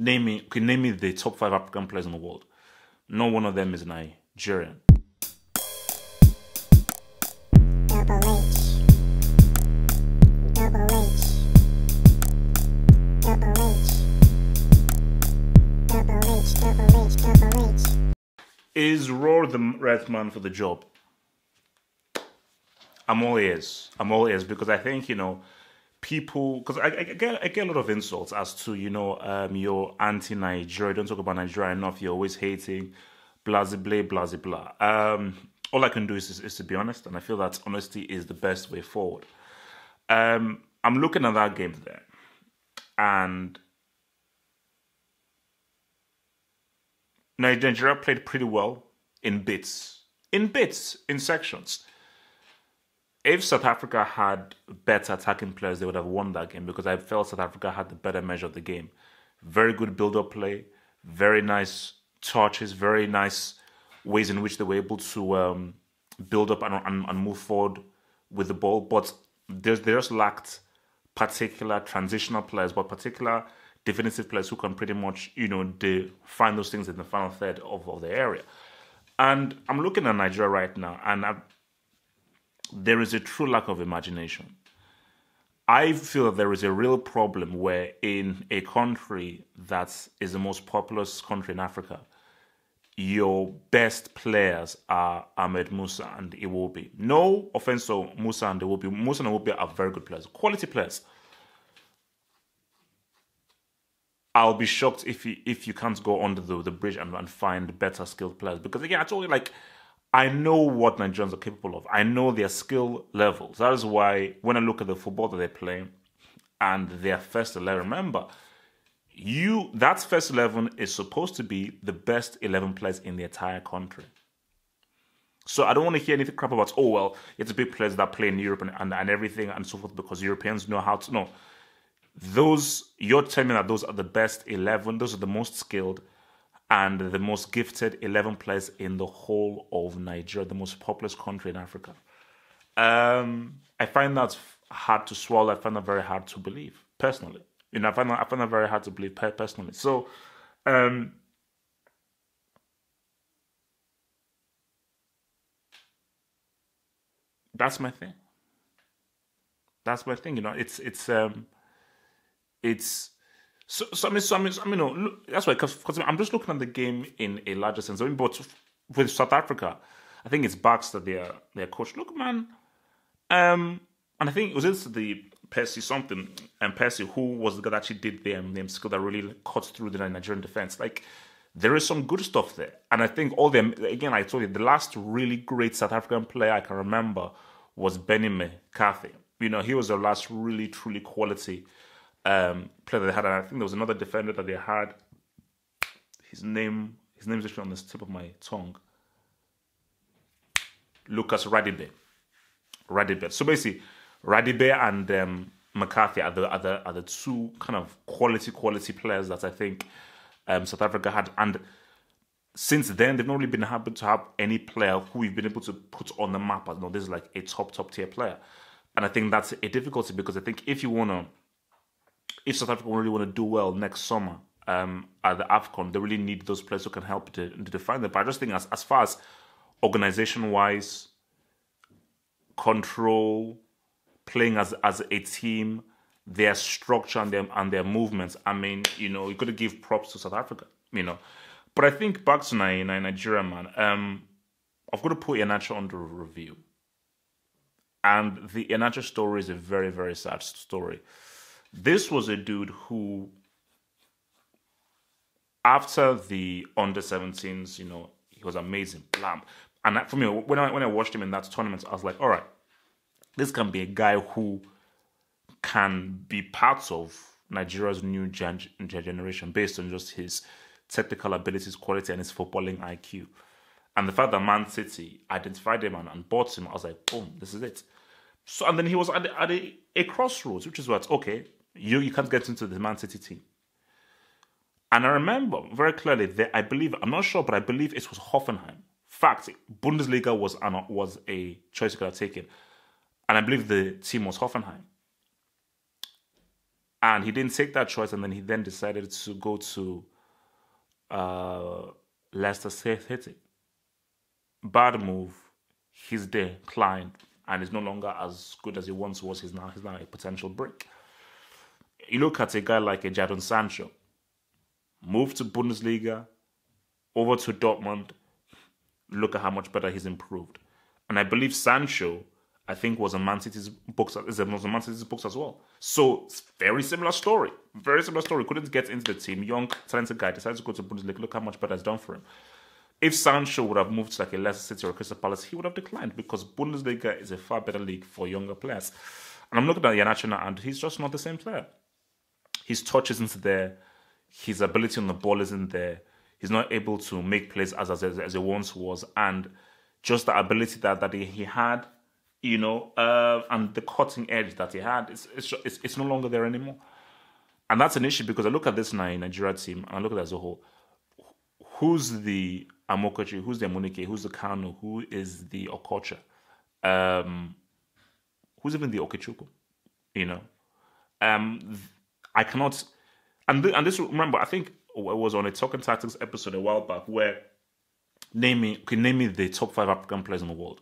Name me the top 5 African players in the world. No one of them is Nigerian. Double H. Double H. Double H. Double H. Double H. Double H. Is Roar the right man for the job? I'm all ears. Because I think, people, because I get a lot of insults as to, you're anti-Nigeria, don't talk about Nigeria enough, you're always hating, blah, blah, blah, blah. All I can do is to be honest, and I feel that honesty is the best way forward. I'm looking at that game there, and Nigeria played pretty well in bits, in sections. If South Africa had better attacking players, they would have won that game because I felt South Africa had the better measure of the game. Very good build-up play, very nice touches, very nice ways in which they were able to build up and move forward with the ball. But they just lacked particular transitional players, but particular defensive players who can pretty much, find those things in the final third of the area. And I'm looking at Nigeria right now, and there is a true lack of imagination. I feel that there is a real problem where in a country that is the most populous country in Africa, your best players are Ahmed Musa and Iwobi. No offense to Musa and Iwobi. Musa and Iwobi are very good players, quality players. I'll be shocked if you can't go under the bridge and find better skilled players. Because again, I told you, I know what Nigerians are capable of. I know their skill levels. That is why when I look at the football that they're playing and their first 11, remember, that first 11 is supposed to be the best 11 players in the entire country. So I don't want to hear anything crap about, you have to be players that play in Europe and everything and so forth because Europeans know how to. No. You're telling me that those are the best 11, those are the most skilled and the most gifted 11 players in the whole of Nigeria, the most populous country in Africa. I find that hard to swallow. I find that very hard to believe, personally. I find that very hard to believe personally. So, that's my thing. That's my thing. That's why, because I'm just looking at the game in a larger sense. But with South Africa, I think it's Baxter, their coach. Look, man, and I think it was the Percy something, and Percy, who was the guy that actually did the skill that really cut through the Nigerian defense. There is some good stuff there, and I think all them. Again, I told you the last really great South African player I can remember was Benny McCarthy. He was the last really truly quality player that they had. And I think there was another defender that they had. His name is actually on the tip of my tongue. Lucas Radebe. So basically, Radebe and McCarthy are the two kind of quality players that I think South Africa had. And since then, they've not really been able to have any player who we've been able to put on the map as, this is like a top tier player. And I think that's a difficulty because I think if South Africa really want to do well next summer at the AFON, they really need those players who can help to define them. But I just think as far as organization-wise, control, playing as a team, their structure and their movements, you got to give props to South Africa, But I think back to Nigeria, man, I've got to put Iheanacho under review. And the Iheanacho story is a very, very sad story. This was a dude who, after the under-17s, he was amazing. Blam. And for me, when I watched him in that tournament, I was like, all right, this can be a guy who can be part of Nigeria's new generation based on just his technical abilities, quality, and his footballing IQ. And the fact that Man City identified him and bought him, I was like, boom, this is it. So, and then he was at a crossroads, which is what, okay, you can't get into the Man City team. And I remember very clearly that I'm not sure, but I believe it was Hoffenheim. Fact, Bundesliga was a choice you could have taken. And I believe the team was Hoffenheim. And he didn't take that choice, and then he then decided to go to uh, Leicester City. Bad move. He's declined and is no longer as good as he once was. He's now a potential brick. You look at a guy like a Jadon Sancho, moved to Bundesliga, over to Dortmund. Look at how much better he's improved. And I believe Sancho, I think, was on Man City's books. Was on Man City's books as well. So very similar story. Very similar story. Couldn't get into the team. Young, talented guy decided to go to Bundesliga. Look how much better it's done for him. If Sancho would have moved to like a Leicester City or Crystal Palace, he would have declined because Bundesliga is a far better league for younger players. And I'm looking at Iheanacho now, and he's just not the same player. His touch isn't there. His ability on the ball isn't there. He's not able to make plays as he once was. And just the ability that he had, and the cutting edge that he had, it's no longer there anymore. And that's an issue because I look at this Nigeria team and I look at it as a whole. Who's the Amokachi? Who's the Amunike? Who's the Kano? Who is the Okocha? Who's even the Okechukwu? I cannot. And this, remember, I think it was on a Talking Tactics episode a while back where name me the top 5 African players in the world.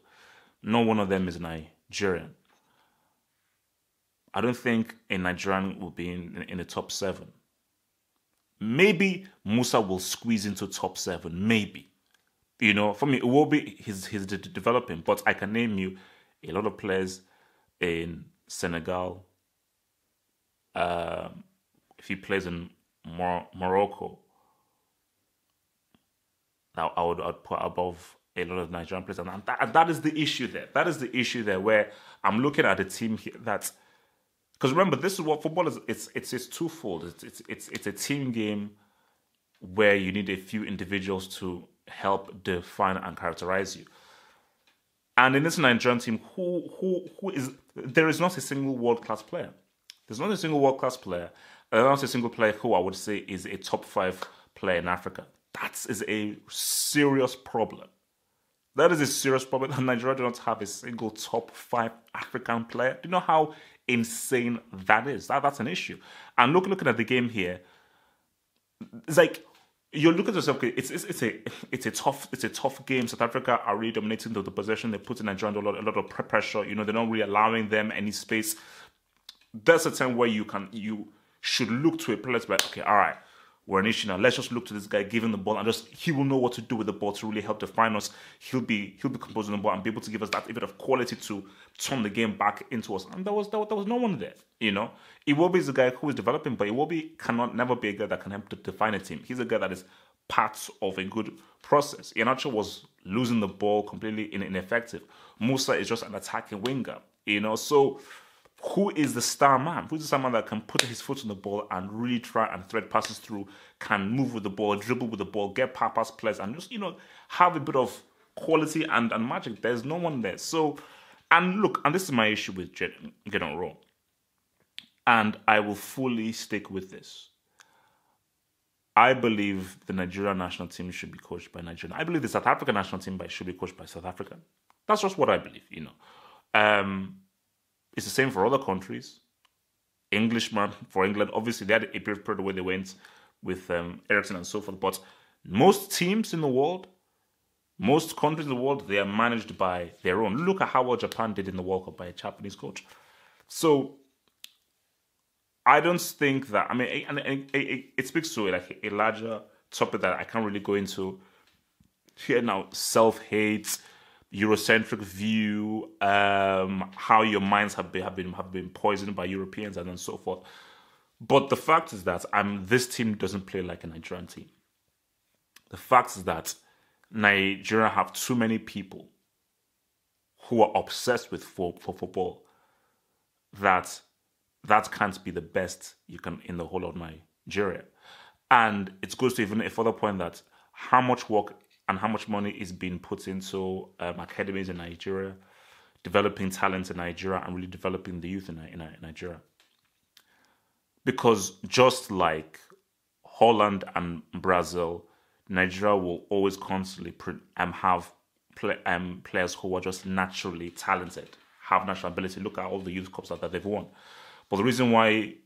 No one of them is Nigerian. I don't think a Nigerian will be in the top 7. Maybe Musa will squeeze into top 7. Maybe. For me, it will be his developing. But I can name you a lot of players in Senegal. If he plays in Morocco, now I'd put above a lot of Nigerian players, and that is the issue there. That is the issue there, where I'm looking at a team here that's, because remember, this is what football is. It's twofold. It's a team game where you need a few individuals to help define and characterize you. And in this Nigerian team, who is, there is not a single world-class player. There's not a single world-class player. There's not a single player who I would say is a top 5 player in Africa. That is a serious problem. That is a serious problem. And Nigeria do not have a single top 5 African player. Do you know how insane that is? That's an issue. And looking at the game here, it's like you're looking at yourself. Okay, it's a tough game. South Africa are really dominating the possession. They put in Nigeria under a lot of pressure. They're not really allowing them any space. That's a time where you should look to a player to be like, okay, all right, we're an issue now. Let's just look to this guy, give him the ball, and he will know what to do with the ball to really help define us. He'll be composing the ball and be able to give us that bit of quality to turn the game back into us. And there was no one there. Iwobi is a guy who is developing, but Iwobi cannot never be a guy that can help to define a team. He's a guy that is part of a good process. Iheanacho was losing the ball completely ineffective. Musa is just an attacking winger. So who is the star man? Who's the star man that can put his foot on the ball and really try and thread passes through, can move with the ball, dribble with the ball, get pass plays, and just, have a bit of quality and magic? There's no one there. So, and look, and this is my issue with Gidon Raw. And I will fully stick with this. I believe the Nigerian national team should be coached by Nigeria. I believe the South African national team should be coached by South Africa. That's just what I believe, It's the same for other countries. Englishman for England, obviously they had a period where they went with Ericsson and so forth. But most teams in the world, most countries in the world, they are managed by their own. Look at how well Japan did in the World Cup by a Japanese coach. So I don't think that. It speaks to like a larger topic that I can't really go into here now. Self-hate, Eurocentric view, how your minds have been poisoned by Europeans and so forth. But the fact is that this team doesn't play like a Nigerian team. The fact is that Nigeria have too many people who are obsessed with football that can't be the best you can in the whole of Nigeria. And it goes to even a further point that how much work and how much money is being put into academies in Nigeria, developing talent in Nigeria, and really developing the youth in Nigeria. Because just like Holland and Brazil, Nigeria will always constantly have players who are just naturally talented, have natural ability. Look at all the youth cups that they've won. But the reason why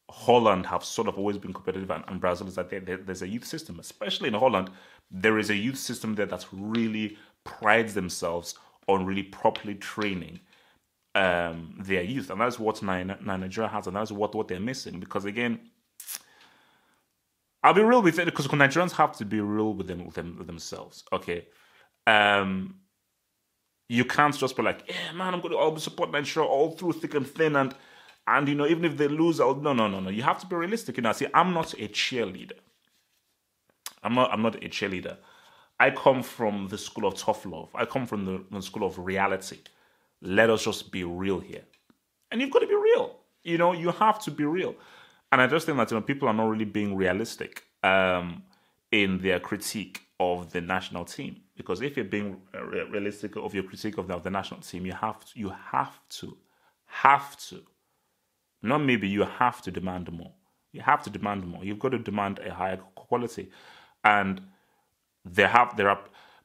Holland have sort of always been competitive, and Brazil is that there's a youth system, especially in Holland. There is a youth system there that really prides themselves on really properly training their youth, and that's what Nigeria has, and that's what they're missing. Because again, I'll be real with it, because Nigerians have to be real with themselves. Okay, you can't just be like, yeah, man, I'm going to always support Nigeria all through thick and thin, and even if they lose, no. You have to be realistic. See, I'm not a cheerleader. I'm not a cheerleader. I come from the school of tough love. I come from the school of reality. Let us just be real here. And you've got to be real. You have to be real. And I just think that people are not really being realistic in their critique of the national team. Because if you're being realistic of your critique of the national team, you have to, not maybe, you have to demand more. You have to demand more. You've got to demand a higher quality. And there are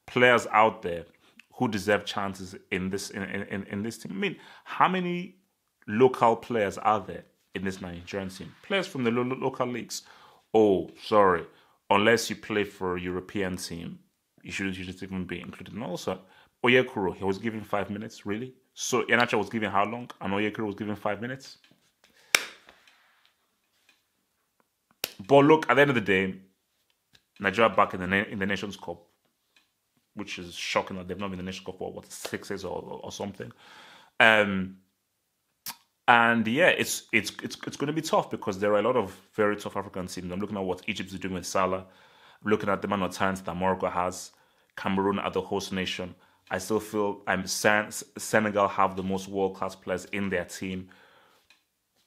players out there who deserve chances in this team. I mean, how many local players are there in this Nigerian team? Players from the local leagues. Oh, sorry. Unless you play for a European team, you shouldn't even be included. And also, Oyekuro, he was given 5 minutes, really? So Iheanacho was given how long? And Oyekuro was given 5 minutes? But look, at the end of the day, Nigeria back in the Nations Cup, which is shocking that they've not been in the Nations Cup for 6 years or something. And yeah, it's going to be tough, because there are a lot of very tough African teams. I'm looking at what Egypt is doing with Salah. I'm looking at the amount of talent that Morocco has. Cameroon are the host nation. I still feel Senegal have the most world-class players in their team.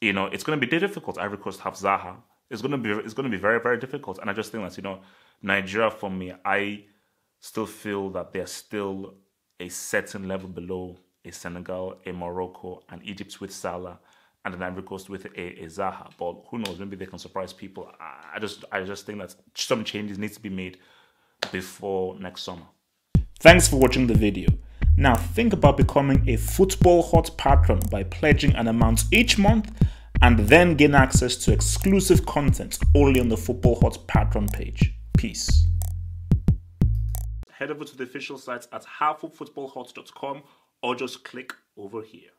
It's going to be difficult. Ivory Coast have Zaha. It's going to be very, very difficult. And I just think that Nigeria, for me, I still feel that they're still a certain level below a Senegal, a Morocco, and Egypt with Salah, and an Ivory Coast with a Zaha. But who knows? Maybe they can surprise people. I just think that some changes need to be made before next summer. Thanks for watching the video. Now think about becoming a Football Hot patron by pledging an amount each month, and then gain access to exclusive content only on the Football Hot patron page. Peace. Head over to the official site at halffootballhot.com, or just click over here.